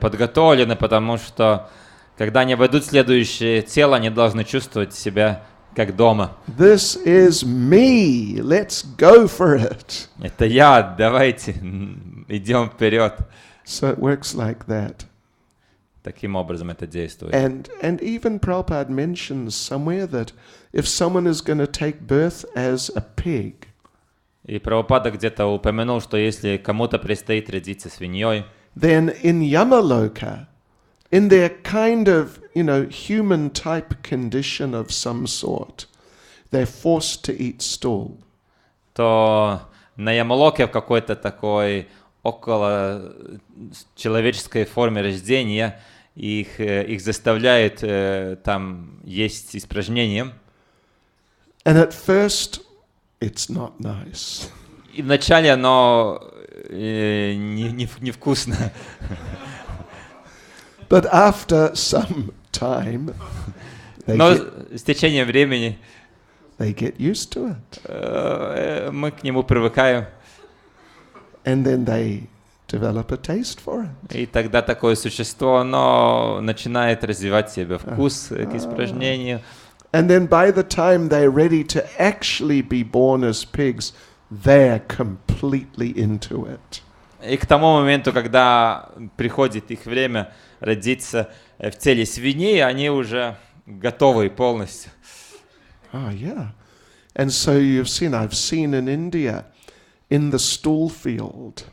S2: подготовлены, потому что, когда они войдут в следующее тело, они должны чувствовать себя как дома.
S1: This is me. Let's go for it.
S2: Это я, давайте, идем вперед.
S1: So it works like that.
S2: Таким образом это действует.
S1: And even Prabhupada mentions somewhere that if someone is going to take birth as a pig,
S2: И Прабхупада где-то упомянул, что если кому-то предстоит родиться свиньей,
S1: then in Yamaloka, in their kind of, human type condition of some sort, they're forced to eat stool.
S2: то на Ямалоке в какой-то такой около человеческой форме рождения их заставляют там есть испражнения.
S1: And at first, it's not nice.
S2: И вначале оно невкусно.
S1: But after some time,
S2: Но с течением времени
S1: they get used to it.
S2: Мы к нему привыкаем.
S1: And then they develop a taste for it.
S2: И тогда такое существо, оно начинает развивать в себе вкус к испражнению.
S1: And then by the time they're ready to actually be born as pigs, they're completely into it.
S2: И к тому моменту, когда приходит их время родиться в теле свиньи, они уже готовы полностью.
S1: Oh, yeah. And so I've seen in India, in the stool field,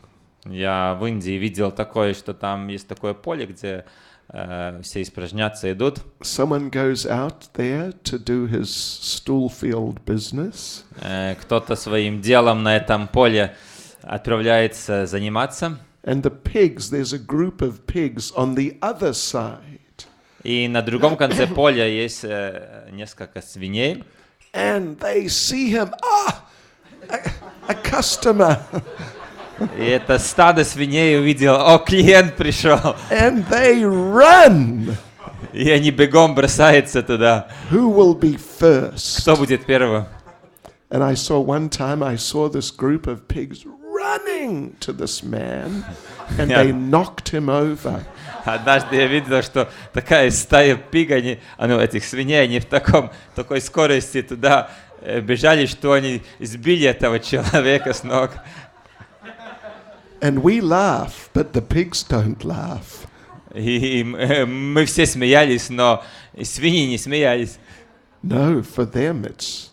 S2: Я в Индии видел такое, что там есть такое поле, где все испражняться идут.
S1: someone goes out there to do his stool field business.
S2: Кто-то своим делом на этом поле отправляется заниматься.
S1: And the pigs, there's a group of pigs on the other side.
S2: И на другом конце поля есть несколько свиней.
S1: And they see him, a customer.
S2: И это стадо свиней увидел, клиент пришел.
S1: And they run.
S2: И они бегом бросаются туда.
S1: Who will be first?
S2: Кто будет первым?
S1: And one time I saw this group of pigs running to this man, and they knocked him over.
S2: Однажды я видел, что такая стая этих свиней, они в такой скорости туда бежали, что они сбили этого человека с ног.
S1: And we laugh, but the pigs don't laugh.
S2: И мы все смеялись, но свиньи не смеялись.
S1: No, for them it's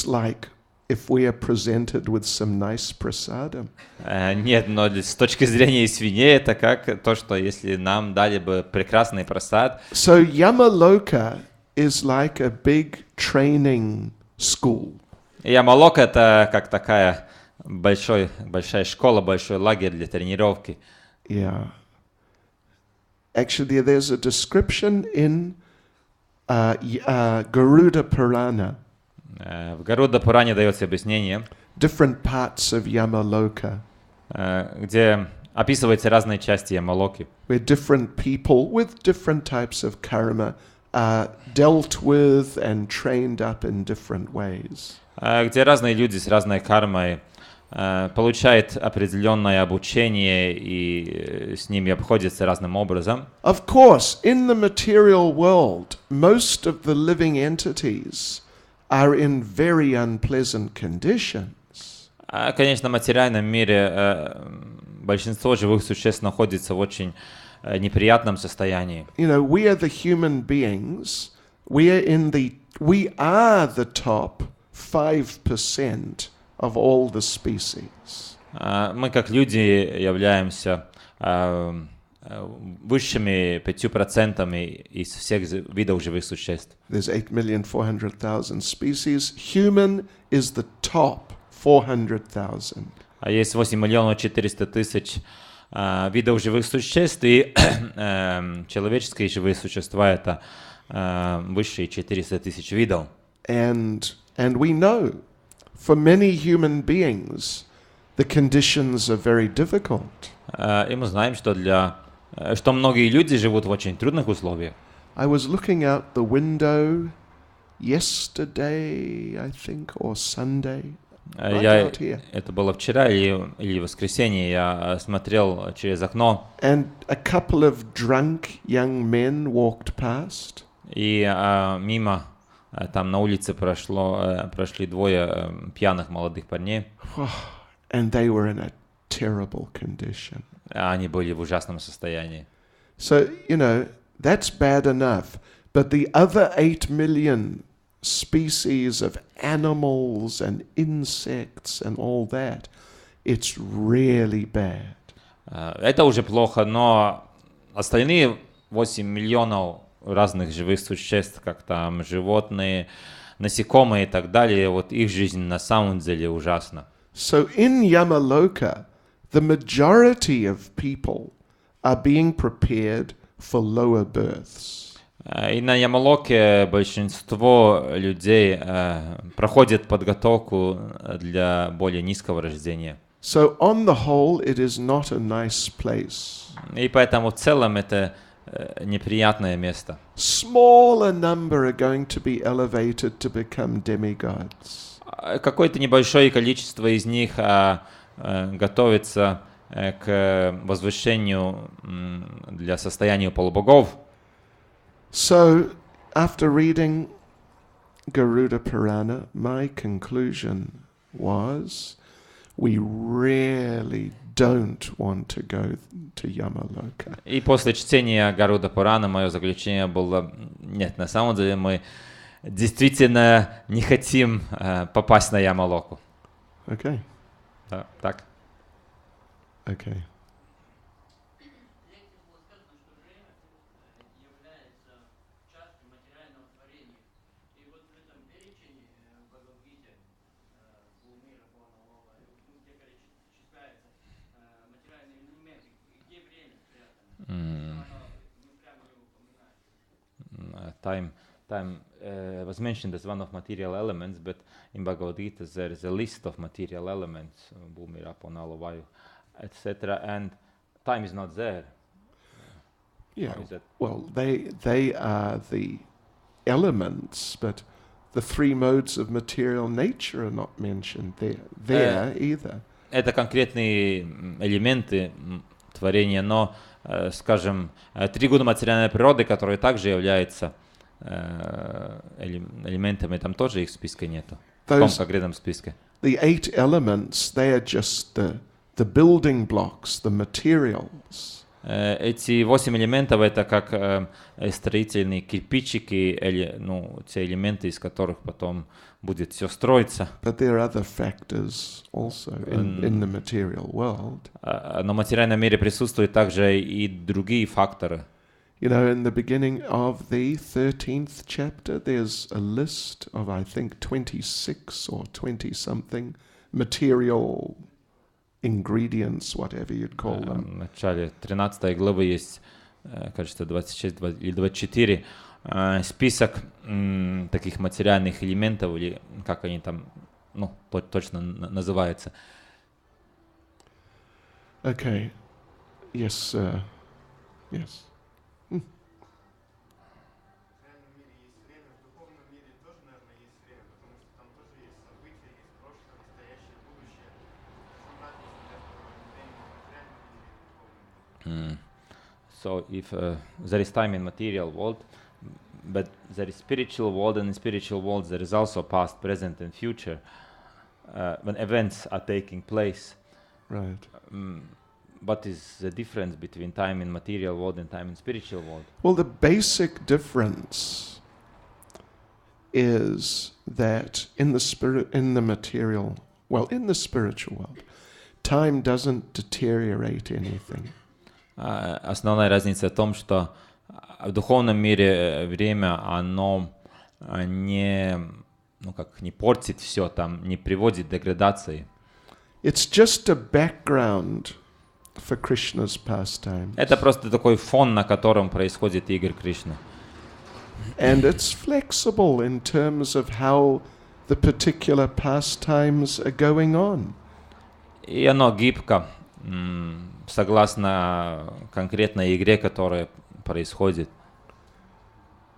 S1: like if we are presented with some nice prasadam.
S2: Нет, но с точки зрения свиней это как то, что если нам дали бы прекрасный прасад.
S1: So Yamaloka is like a big training school.
S2: Ямалок — это как такая большая школа, большой лагерь для тренировки.
S1: Yeah. Actually, there's a description in Garuda Purana.
S2: В Гаруда Пуране дается объяснение,
S1: Different parts of Yamaloka,
S2: где описываются разные части Ямалоки,
S1: where different people with different types of karma are dealt with and trained up in different ways.
S2: Где разные люди с разной кармой получают определенное обучение и с ними обходятся разным образом.
S1: Of course, in the material world, most of the living entities are in very unpleasant conditions.
S2: Конечно, в материальном мире большинство живых существ находится в очень неприятном состоянии.
S1: You know, we are the human beings. We are the top 5% of all the species.
S2: Мы, как люди, являемся высшими 5% из всех видов живых существ.
S1: There's 8,400,000 species. Human is the top 400,000.
S2: А есть 8,400,000 видов живых существ, и человеческие живые существа — это высшие 400,000 видов.
S1: And we know, for many human beings, the conditions are very difficult.
S2: И мы знаем, что многие люди живут в очень трудных условиях.
S1: I was looking out the window yesterday, I think, or Sunday. Right out here.
S2: Это было вчера или воскресенье, я смотрел через окно.
S1: And a couple of drunk young men walked past.
S2: И мимо там на улице прошли двое пьяных молодых парней.
S1: And they were in a terrible condition.
S2: Они были в ужасном состоянии.
S1: So, you know, that's bad enough. But the other 8 million species of animals and insects and all that, it's really bad.
S2: Это уже плохо, но остальные 8 миллионов разных живых существ, как там животные, насекомые и так далее, вот их жизнь на самом деле ужасна.
S1: So in Yamaloka, the majority of people are being prepared for lower births.
S2: И на Ямалоке большинство людей проходит подготовку для более низкого рождения.
S1: So on the whole, it is not a nice place.
S2: И поэтому в целом это неприятное место.
S1: Smaller number are going to be elevated to become demigods.
S2: Какое-то небольшое количество из них готовится к возвышению для состояния полубогов.
S1: So, after reading Garuda Purana, my conclusion was, we really don't want to go to Yamaloka.
S2: И после чтения Гаруда Пурана мое заключение было: нет, на самом деле мы действительно не хотим попасть на Ямалоку.
S1: Okay.
S2: Да, так.
S1: Okay.
S2: Time was mentioned as one of material elements, but in Bhagavad Gita there is a list of material elements, Bhumi, Rapo, Nalo, Vayu, etc. And time is not there.
S1: Yeah. Well, they are the elements, but the three modes of material nature are not mentioned there either.
S2: Это конкретные элементы творения, но, скажем, три года материальной природы, которые также являются элементами, там тоже их списка нету. В том конкретном списке.
S1: The 8 elements, they are just the building blocks, the materials.
S2: Эти 8 элементов — это как строительные кирпичики, те элементы, из которых потом будет все строиться.
S1: But there are other factors also in the material world.
S2: Но в материальном мире присутствуют также и другие факторы.
S1: You know, in the beginning of the 13th chapter, there's a list of, I think, 26 or 20-something material ingredients, whatever you'd call them.
S2: В начале 13 главы есть, кажется, 26 или 24 список таких материальных элементов, или как они там, ну, точно называются.
S1: Okay. Yes, yes.
S2: So if there is time in material world, but there is spiritual world, and in spiritual world there is also past, present, and future. When events are taking place,
S1: Right.
S2: what is the difference between time in material world and time in spiritual world?
S1: Well, the basic difference is that in the spiritual world, time doesn't deteriorate anything.
S2: Основная разница в том, что в духовном мире время, оно не портит все, там, не приводит к деградации.
S1: It's just a background for Krishna's pastimes.
S2: Это просто такой фон, на котором происходит игры Кришны.
S1: And it's flexible in terms of how the particular pastimes are going on.
S2: И оно гибко, согласно конкретной игре, которая происходит.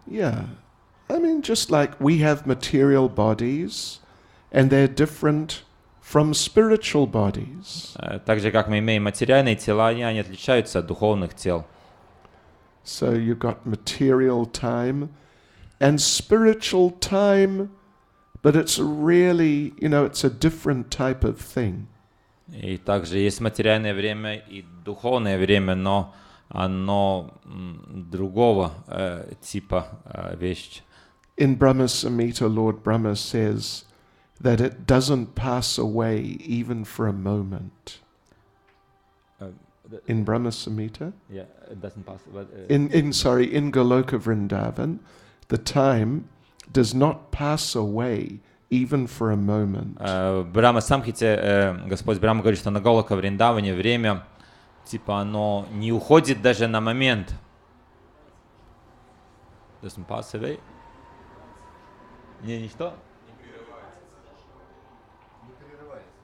S1: Yeah. I mean, just like we have material bodies, and they're different from spiritual bodies.
S2: Так же, как мы имеем материальные тела, они отличаются от духовных тел.
S1: So you've got material time and spiritual time, but it's really, it's a different type of thing.
S2: И также есть материальное время и духовное время, но оно другого типа вещь.
S1: In Brahma Samhita, Lord Brahma says that it doesn't pass away even for a moment. In Brahma Samhita?
S2: Yeah, it doesn't pass. But,
S1: in Goloka Vrindavan, the time does not pass away even for a moment.
S2: В Брахма Самхите Господь Брахма говорит, что на Голока Вриндаване время, типа, оно не уходит даже на момент. Doesn't pass away? Ничто?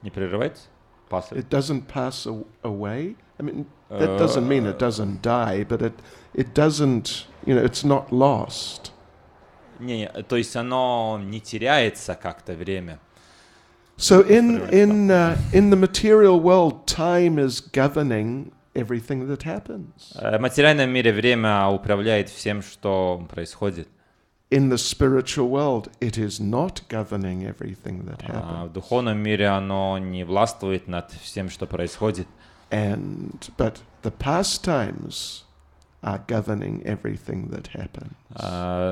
S2: Не прерывается? Pass away.
S1: It doesn't pass away. I mean, that doesn't mean it doesn't die, but it doesn't, it's not lost.
S2: Не, то есть оно не теряется как-то время.
S1: So in the material world, time is governing everything that happens.
S2: В материальном мире время управляет всем, что происходит.
S1: In the spiritual world, it is not governing everything that happens.
S2: В духовном мире оно не властвует над всем, что происходит.
S1: But the pastimes are governing everything that happens.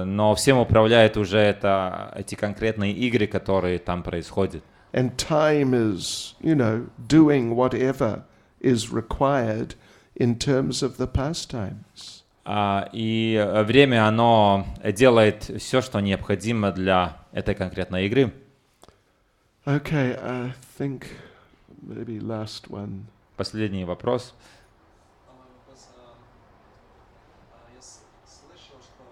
S2: Но всем управляет уже эти конкретные игры, которые там происходят.
S1: And time is, doing whatever is required in terms of the pastimes.
S2: И время, оно делает все, что необходимо для этой конкретной игры.
S1: Okay, I think maybe last one.
S2: Последний вопрос.
S3: Я слышал, что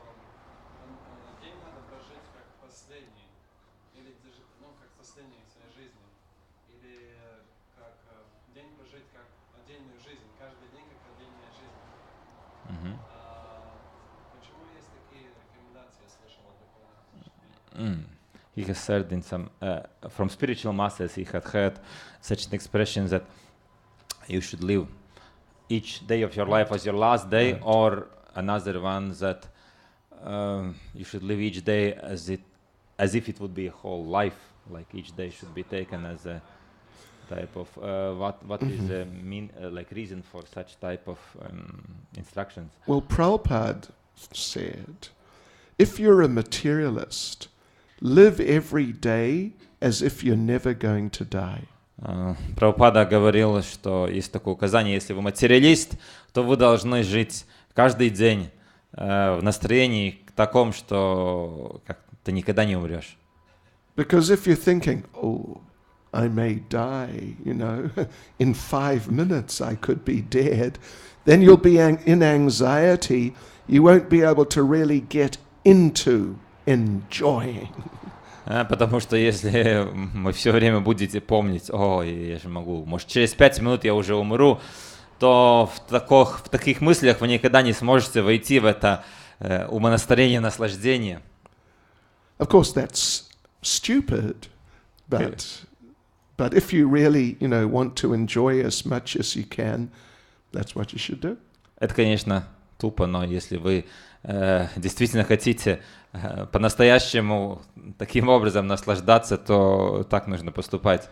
S3: день надо прожить как последний, или как последний в своей жизни, или как день прожить как отдельную жизнь, каждый день как отдельная жизнь. Почему есть такие рекомендации, я слышал от духовных?
S2: He has said in some from spiritual masters, he had heard such an expression that you should live each day of your life as your last day, right. Or another one that you should live each day as if it would be a whole life, like each day should be taken as a type of what is the reason for such type of instructions?
S1: Well, Prabhupada said, if you're a materialist, live every day as if you're never going to die.
S2: Прабхупада говорил, что есть такое указание: если вы материалист, то вы должны жить каждый день в настроении таком, что как ты никогда не умрешь.
S1: Because if you're thinking, oh, I may die, in 5 minutes I could be dead, then you'll be in anxiety. You won't be able to really get into enjoying.
S2: Потому что если вы все время будете помнить, я же могу, может, через 5 минут я уже умру, то в таких мыслях вы никогда не сможете войти в это умонастроение наслаждения.
S1: Of course, that's stupid, but if you really, want to enjoy as much as you can, that's what you should do.
S2: Это, конечно, тупо, но если вы действительно хотите по-настоящему таким образом наслаждаться, то так нужно поступать.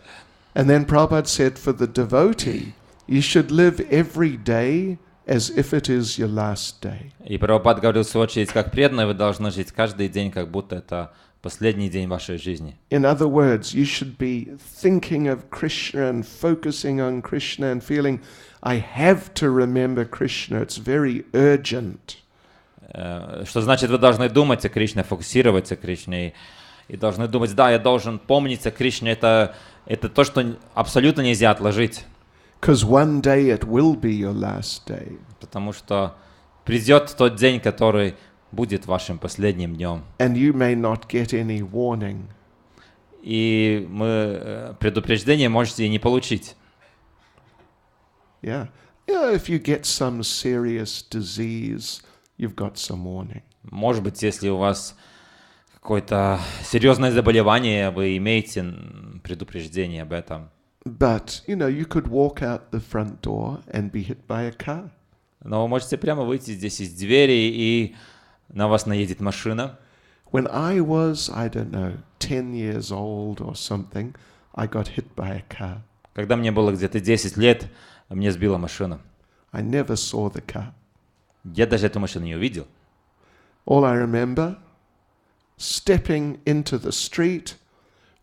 S1: And then Prabhupada said for the devotee, you should live every day as if it is your last day.
S2: И Прабхупад говорил, в свою очередь, как преданные, вы должны жить каждый день, как будто это последний день вашей жизни.
S1: In other words, you should be thinking of Krishna and focusing on Krishna and feeling, I have to remember Krishna, it's very urgent.
S2: Что значит, вы должны думать о Кришне, фокусироваться о Кришне, и должны думать, да, я должен помнить о Кришне, это то, что абсолютно нельзя отложить.
S1: Because one day it will be your last day.
S2: Потому что придет тот день, который будет вашим последним днем.
S1: And you may not get any warning.
S2: И предупреждение можете и не получить.
S1: Yeah. If you get some serious disease, you've got some warning.
S2: Может быть, если у вас какое-то серьезное заболевание, вы имеете предупреждение об этом.
S1: But, you could walk out the front door and be hit by a car.
S2: Но вы можете прямо выйти здесь из двери, и на вас наедет машина.
S1: When I was, 10 years old or something, I got hit by a car.
S2: Когда мне было где-то 10 лет, мне сбила машина.
S1: I never saw the car.
S2: Я даже эту машину не увидел.
S1: All I remember, stepping into the street,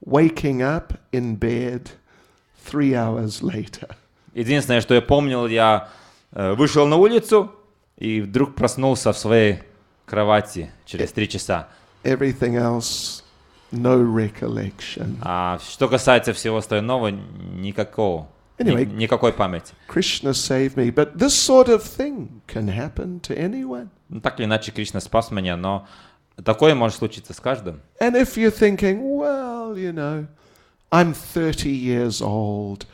S1: waking up in bed 3 hours later.
S2: Единственное, что я помнил, я вышел на улицу и вдруг проснулся в своей кровати через 3 часа.
S1: Everything else, no recollection.
S2: А что касается всего остального, никакой памяти.
S1: Krishna saved me, but this sort of thing can happen to anyone.
S2: Так или иначе, Кришна спас меня, но такое может случиться с каждым.
S1: And if you're thinking, well, I'm 30 years old,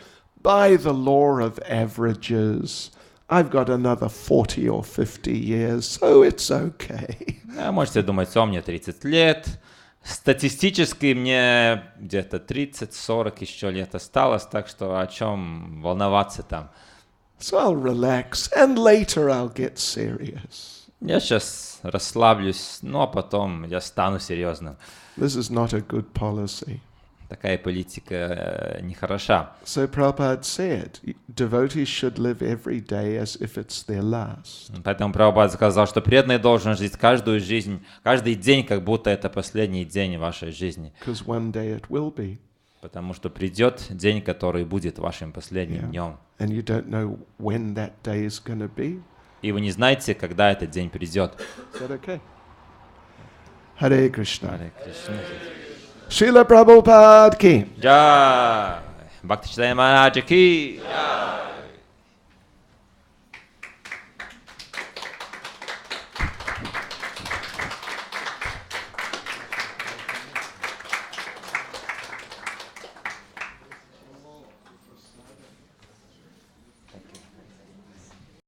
S1: by the law of averages, I've got another 40 or 50 years, so it's okay.
S2: Можете думать, мне 30 лет, статистически мне где-то 30-40 еще лет осталось, так что о чем волноваться там.
S1: So I'll relax, and later I'll get serious.
S2: Я сейчас расслаблюсь, а потом я стану серьезным.
S1: This is not a good policy.
S2: Такая политика нехороша.
S1: So Prabhupada said, devotees should live every day as if it's their last.
S2: Поэтому Прабхупад сказал, что преданный должен жить каждую жизнь, каждый день, как будто это последний день вашей жизни.
S1: Because one day it will be.
S2: Потому что придет день, который будет вашим последним днем.
S1: And you don't know when that day is going to be.
S2: И вы не знаете, когда этот день придет.
S1: Is that okay? Hare Krishna.
S2: Харе Кришна.
S1: Srila Prabhupada ki.
S2: Jai. Bhakti Caitanya Swami ki.